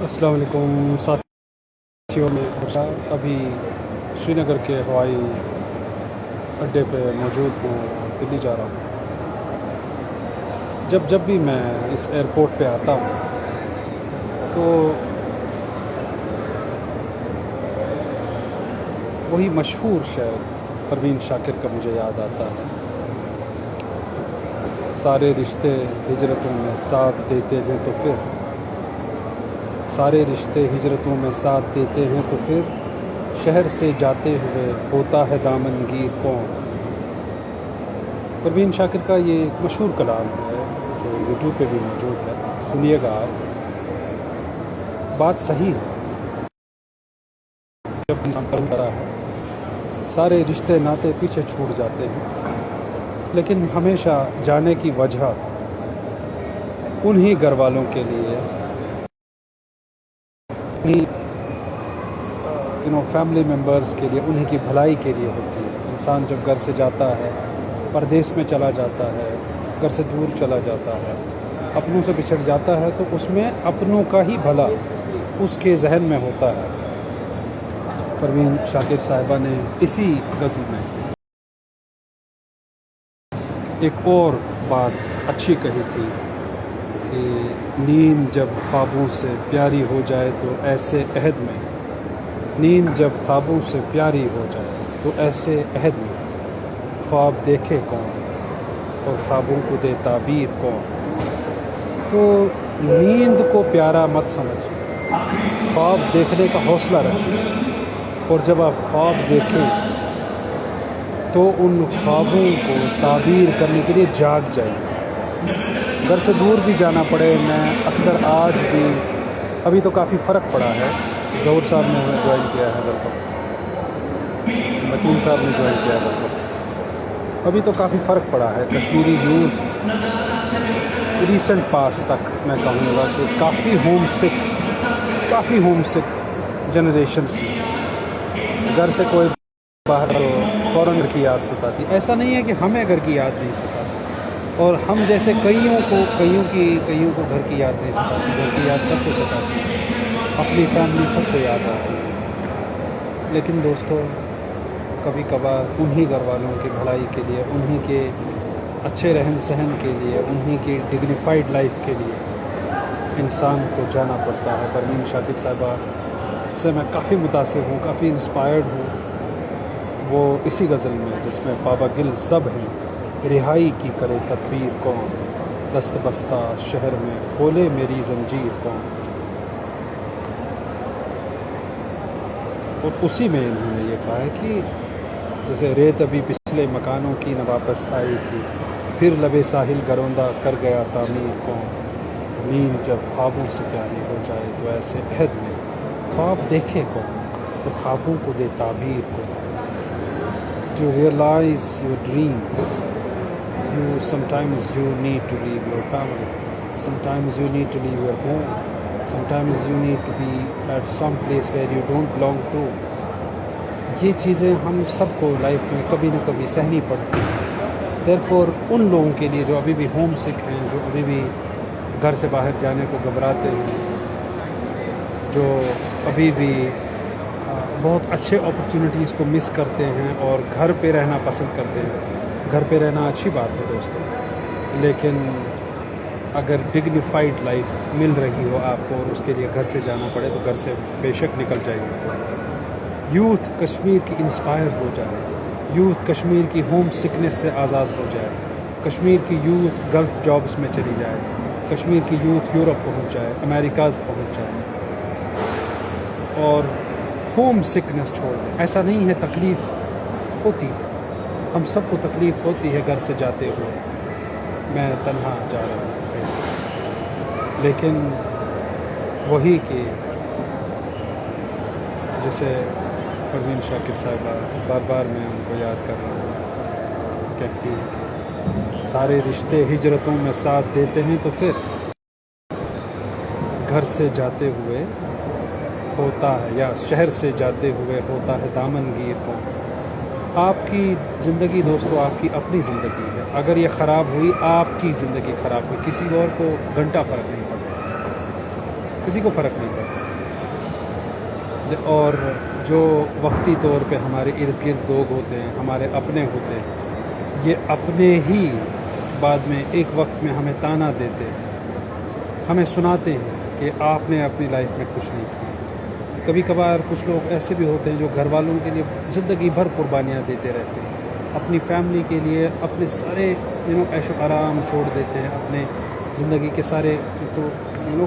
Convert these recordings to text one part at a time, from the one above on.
السلام علیکم ساتھیوں، میں ابھی شری نگر کے ہوائی اڈے پہ موجود ہوں، دلی جا رہا ہوں۔ جب بھی میں اس ایئرپورٹ پہ آتا ہوں تو وہی مشہور شعر پروین شاکر کا مجھے یاد آتا ہے۔ سارے رشتے ہجرتوں میں ساتھ دیتے ہیں تو پھر سارے رشتے ہجرتوں میں ساتھ دیتے ہیں تو پھر شہر سے جاتے ہوئے ہوتا ہے دامن گیر کون۔ پروین شاکر کا یہ ایک مشہور کلام ہے جو یوٹیوب پہ بھی موجود ہے، سنیے گا آپ۔ بات صحیح ہے، جب انسان کرتا ہے سارے رشتے ناطے پیچھے چھوٹ جاتے ہیں، لیکن ہمیشہ جانے کی وجہ انہی گھر والوں کے لیے، فیملی ممبرز کے لیے، انہی کی بھلائی کے لیے ہوتی ہے۔ انسان جب گھر سے جاتا ہے، پردیس میں چلا جاتا ہے، گھر سے دور چلا جاتا ہے، اپنوں سے بچھڑ جاتا ہے، تو اس میں اپنوں کا ہی بھلا اس کے ذہن میں ہوتا ہے۔ پروین شاکر صاحبہ نے اسی غزل میں ایک اور بات اچھی کہی تھی کہ نیند جب خوابوں سے پیاری ہو جائے تو ایسے عہد میں، نیند جب خوابوں سے پیاری ہو جائے تو ایسے عہد میں خواب دیکھے کون اور خوابوں کو دے تعبیر کون۔ تو نیند کو پیارا مت سمجھ، خواب دیکھنے کا حوصلہ رکھیں، اور جب آپ خواب دیکھیں تو ان خوابوں کو تعبیر کرنے کے لیے جاگ جائیں۔ گھر سے دور بھی جانا پڑے، میں اکثر آج بھی، ابھی تو کافی فرق پڑا ہے، ظہور صاحب نے ہمیں جوائن کیا ہے، ویلکم، متین صاحب نے جوائن کیا ہے، ویلکم۔ ابھی تو کافی فرق پڑا ہے، کشمیری یوتھ ریسنٹ پاس تک میں کہوں گا کہ کافی ہوم سک جنریشن تھی۔ گھر سے کوئی باہر تو فوراً گھر کی یاد ستاتی۔ ایسا نہیں ہے کہ ہمیں گھر کی یاد نہیں ستاتی، اور ہم جیسے کئیوں کو گھر کی یاد نہیں ستاتی، گھر کی یاد سب کو ستاتی، اپنی فیملی سب کو یاد آتی ہے۔ لیکن دوستو، کبھی کبھار انہی گھر والوں کی بھلائی کے لیے، انہی کے اچھے رہن سہن کے لیے، انہی کی ڈگنیفائڈ لائف کے لیے انسان کو جانا پڑتا ہے۔ پروین شاکر صاحبہ سے میں کافی متاثر ہوں، کافی انسپائرڈ ہوں۔ وہ اسی غزل میں جس میں پابا گل سب ہیں، رہائی کی کرے تدبیر کون، دست بستہ شہر میں کھولے میری زنجیر کون۔ اور اسی میں انہوں نے یہ کہا ہے کہ جیسے ریت ابھی پچھلے مکانوں کی نہ واپس آئی تھی، پھر لبے ساحل گروندہ کر گیا تعمیر کون۔ نیند جب خوابوں سے پیاری ہو جائے تو ایسے عہد میں خواب دیکھے کون اور خوابوں کو دے تعبیر کون۔ To realize your dreams, sometimes you need to leave your family, sometimes you need to leave your home, sometimes you need to be at some place where you don't belong to۔ یہ چیزیں ہم سب کو life میں کبھی نہ کبھی سہنی پڑتی ہیں۔ therefore ان لوگوں کے لیے جو ابھی بھی ہوم سک ہیں، جو ابھی بھی گھر سے باہر جانے کو گھبراتے ہیں، جو ابھی بھی بہت اچھے اپرچونیٹیز کو مس کرتے ہیں اور گھر پہ رہنا پسند کرتے ہیں۔ گھر پہ رہنا اچھی بات ہے دوستوں، لیکن اگر ڈگنیفائڈ لائف مل رہی ہو آپ کو اور اس کے لیے گھر سے جانا پڑے تو گھر سے بے شک نکل جائیے۔ یوتھ کشمیر کی انسپائر ہو جائے، یوتھ کشمیر کی ہوم سکنس سے آزاد ہو جائے، کشمیر کی یوتھ گلف جابس میں چلی جائے، کشمیر کی یوتھ یورپ پہنچ جائے، امریکاز پہنچ جائے، اور ہوم سکنس چھوڑ دیں۔ ایسا نہیں ہے، تکلیف ہوتی ہے، ہم سب کو تکلیف ہوتی ہے گھر سے جاتے ہوئے، میں تنہا جا رہا ہوں، لیکن وہی کہ جسے پروین شاکر صاحبہ بار بار میں ان کو یاد کر رہا ہوں، کہتی ہے کہ سارے رشتے ہجرتوں میں ساتھ دیتے ہیں تو پھر گھر سے جاتے ہوئے ہوتا ہے، یا شہر سے جاتے ہوئے ہوتا ہے دامن گیر کون۔ آپ کی زندگی دوستو آپ کی اپنی زندگی ہے، اگر یہ خراب ہوئی آپ کی زندگی خراب ہوئی، کسی اور کو گھنٹہ فرق نہیں پڑتا۔ کسی کو فرق نہیں پڑتا. اور جو وقتی طور پہ ہمارے ارد گرد لوگ ہوتے ہیں، ہمارے اپنے ہوتے ہیں، یہ اپنے ہی بعد میں ایک وقت میں ہمیں تانا دیتے ہیں، ہمیں سناتے ہیں کہ آپ نے اپنی لائف میں کچھ نہیں کیا. کبھی کبھار کچھ لوگ ایسے بھی ہوتے ہیں جو گھر والوں کے لیے زندگی بھر قربانیاں دیتے رہتے ہیں، اپنی فیملی کے لیے اپنے سارے عیش و آرام چھوڑ دیتے ہیں، اپنے زندگی کے سارے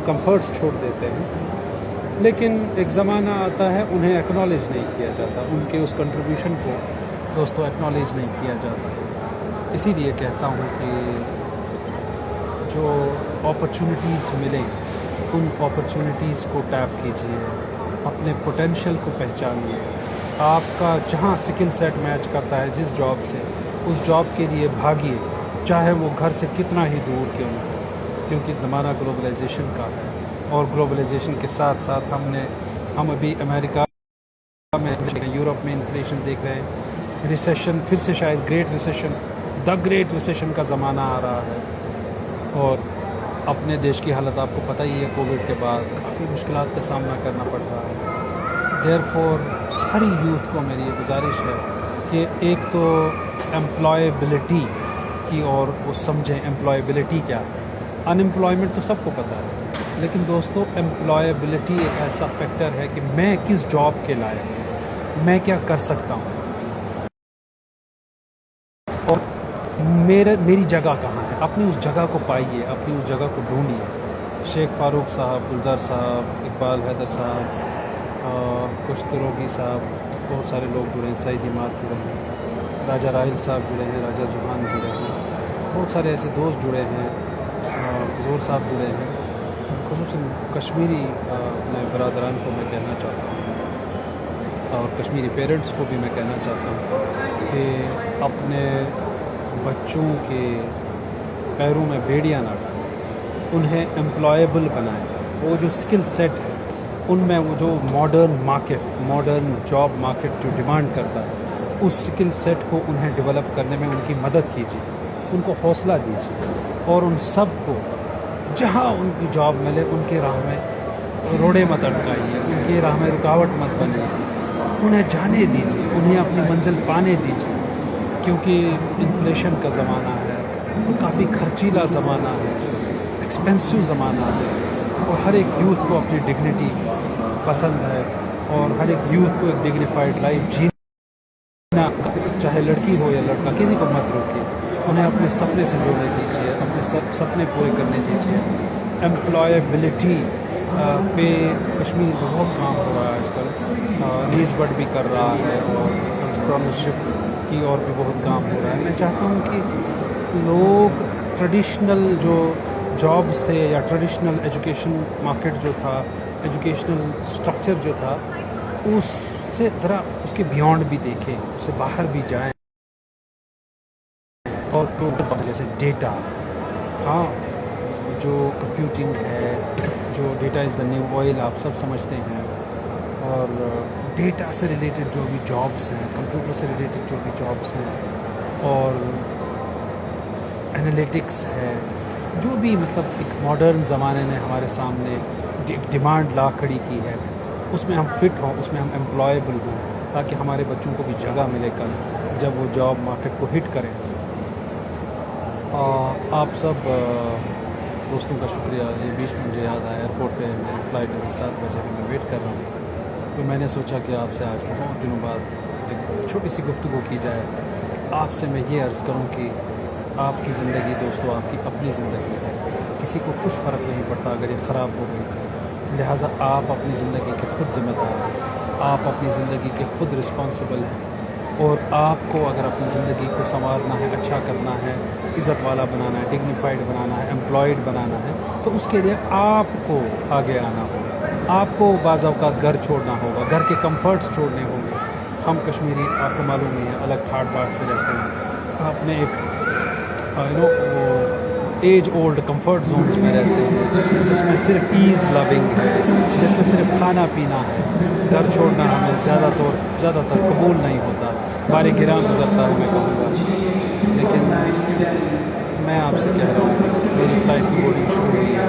کمفرٹس چھوڑ دیتے ہیں. لیکن ایک زمانہ آتا ہے انہیں ایکنالج نہیں کیا جاتا، ان کے اس کنٹریبیوشن کو دوستو ایکنالج نہیں کیا جاتا. اسی لیے کہتا ہوں کہ جو اپرچونٹیز ملیں ان اپرچونٹیز کو ٹیپ کیجیے، اپنے پوٹینشیل کو پہچانیے. آپ کا جہاں سکل سیٹ میچ کرتا ہے جس جاب سے، اس جاب کے لیے بھاگیے، چاہے وہ گھر سے کتنا ہی دور کیوں نہ ہو، کیونکہ زمانہ گلوبلائزیشن کا ہے. اور گلوبلائزیشن کے ساتھ ساتھ ہم ابھی امریکہ میں، یورپ میں انفلیشن دیکھ رہے ہیں، ریسیشن، پھر سے شاید گریٹ ریسیشن کا زمانہ آ رہا ہے. اور اپنے دیش کی حالت آپ کو پتہ ہی ہے، کووڈ کے بعد کافی مشکلات کا سامنا کرنا پڑ رہا ہے. دیر فور ساری یوتھ کو میری یہ گزارش ہے کہ ایک تو امپلائیبلٹی کی اور وہ سمجھیں امپلائیبلٹی کیا ہے. ان امپلائمنٹ تو سب کو پتہ ہے، لیکن دوستو امپلائیبلٹی ایک ایسا فیکٹر ہے کہ میں کس جاب کے لائق ہوں، میں کیا کر سکتا ہوں، اور میری جگہ کہاں ہے. اپنی اس جگہ کو پائیے، اپنی اس جگہ کو ڈھونڈیے. شیخ فاروق صاحب، گلزار صاحب، اقبال حیدر صاحب، کشتروگی صاحب، بہت سارے لوگ جڑے ہیں، سعید عماد جڑے ہیں، راجہ راہل صاحب جڑے ہیں، راجہ زبان جڑے ہیں، بہت سارے ایسے دوست جڑے ہیں، زور صاحب جڑے ہیں. خصوصاً کشمیری اپنے برادران کو میں کہنا چاہتا ہوں، اور کشمیری پیرنٹس کو بھی میں کہنا چاہتا ہوں کہ اپنے بچوں کے پیروں میں بیڑیاں نہ ڈالیں، انہیں امپلائیبل بنائیں. وہ جو سکل سیٹ ہے ان میں وہ جو ماڈرن جاب مارکیٹ جو ڈیمانڈ کرتا ہے، اس سکل سیٹ کو انہیں ڈیولپ کرنے میں ان کی مدد کیجیے، ان کو حوصلہ دیجیے، اور ان سب کو جہاں ان کی جاب ملے ان کے راہ میں روڑے مت اٹکائیے، ان کی راہ میں رکاوٹ مت بنائیے، انہیں جانے دیجیے، انہیں اپنی منزل پانے دیجیے. کیونکہ انفلیشن کا زمانہ ہے، کافی خرچیلا زمانہ ہے، ایکسپینسو زمانہ ہے، اور ہر ایک یوتھ کو اپنی ڈگنیٹی پسند ہے، اور ہر ایک یوتھ کو ایک ڈگنیفائڈ لائف جینا، چاہے لڑکی ہو یا لڑکا، کسی کو مت روکیے. انہیں اپنے سپنے سے جوڑنے دیجیے، اپنے سپنے پورے کرنے دیجیے. امپلائیبلٹی پہ کشمیر میں بہت کام ہو رہا ہے آج کل، لیز بڈ بھی کر رہا ہے، اور انٹرپرینورشپ کی اور بھی بہت کام ہو رہا ہے. میں چاہتا ہوں کہ لوگ ٹریڈیشنل جو جابس تھے یا ٹریڈیشنل ایجوکیشن مارکیٹ جو تھا، ایجوکیشنل سٹرکچر جو تھا، اس سے ذرا اس کے بیانڈ بھی دیکھیں، اس سے باہر بھی جائیں. اور جیسے ڈیٹا، ہاں جو کمپیوٹنگ ہے، جو data is the new oil آپ سب سمجھتے ہیں، اور ڈیٹا سے ریلیٹڈ جو بھی جابس ہیں، کمپیوٹر سے ریلیٹڈ جو بھی جابس ہیں، اور انالیٹکس ہے، جو بھی مطلب ایک ماڈرن زمانے نے ہمارے سامنے ڈیمانڈ لا کھڑی کی ہے، اس میں ہم فٹ ہوں، اس میں ہم امپلائیبل ہوں، تاکہ ہمارے بچوں کو بھی جگہ ملے کل جب وہ جاب مارکیٹ کو ہٹ کریں. آپ سب دوستوں کا شکریہ. یہ بیچ میں مجھے یاد آیا، ایئرپورٹ پہ میری فلائٹ ابھی 7 بجے ہے، میں ویٹ کر رہا ہوں، تو میں نے سوچا کہ آپ سے آج بہت دنوں بعد ایک چھوٹی سی گفتگو کی جائے. آپ سے میں یہ عرض کروں کہ آپ کی زندگی دوستو آپ کی اپنی زندگی ہے، کسی کو کچھ فرق نہیں پڑتا اگر یہ خراب ہو گئی تو. لہٰذا آپ اپنی زندگی کے خود ذمہ دار ہیں، آپ اپنی زندگی کے خود رسپانسبل ہیں، اور آپ کو اگر اپنی زندگی کو سنوارنا ہے، اچھا کرنا ہے، عزت والا بنانا ہے، ڈگنیفائڈ بنانا ہے، امپلائڈ بنانا ہے، تو اس کے لیے آپ کو آگے آنا ہوگا. آپ کو بعض اوقات گھر چھوڑنا ہوگا، گھر کے کمفرٹس چھوڑنے ہوں گے. ہم کشمیری آپ کو معلوم ہی ہے الگ ٹھاٹ باٹ سے رہتے ہیں، اپنے ایک ایج اولڈ کمفرٹ زونز میں رہتے ہیں، جس میں صرف ایز لونگ ہے، جس میں صرف کھانا پینا ہے. گھر چھوڑنا ہمیں زیادہ تر قبول نہیں ہوتا، بارے گراں گزرتا ہے میں کہوں گا. لیکن میں آپ سے کہہ رہا ہوں، میری فلائٹ کی بورڈنگ شروع ہوئی ہے،